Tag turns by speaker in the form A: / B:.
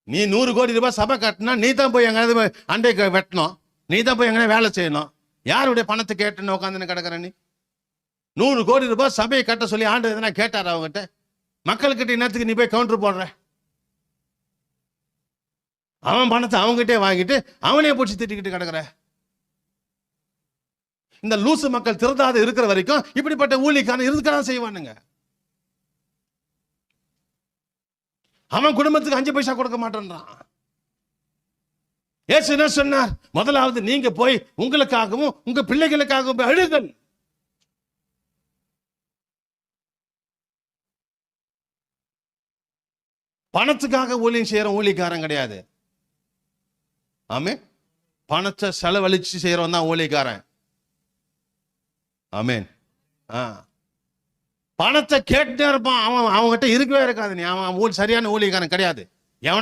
A: நீ 100 கோடி ரூபாய் சபை கட்டினா நீ தான் போய் எங்கேயாவது அண்டைக்கு வெட்டணும், நீ தான் போய் எங்கன்னா வேலை செய்யணும். யாருடைய பணத்தை கேட்டுன்னு உட்காந்துன்னு கிடக்குற நீ? 100 கோடி ரூபாய் சபையை கட்ட சொல்லி ஆண்டு எதனா கேட்டார் அவங்ககிட்ட? மக்கள்கிட்ட என்னத்துக்கு நீ போய் கவுண்டர் போடுற? அவன் பணத்தை அவங்ககிட்டே வாங்கிட்டு அவனே பிடிச்சி திட்டிக்கிட்டு கிடக்குற. இந்த லூசு மக்கள் திருந்தாத இருக்கிற வரைக்கும் இப்படிப்பட்ட ஊழியக்காரன் இருக்கதான் செய்வானுங்க. அவன் குடும்பத்துக்கு 5 பைசா கொடுக்க மாட்டேன்றான். ஏசு என்ன சொன்னார்? முதலாவது நீங்க போய் உங்களுக்காகவும் உங்க பிள்ளைகளுக்காகவும் அழுங்கள். பணத்துக்காக ஊழியம் செய்யற ஊழியக்காரன் கிடையாது. ஆமே, பணத்தை செலவழிச்சு செய்யறவன் தான் ஊழியக்காரன். ஆமேன். பணத்தை கேட்டுட்டே இருப்பான், அவன்கிட்ட இருக்கவே இருக்காது. நீ அவன் சரியான ஊழியக்காரன் கிடையாது.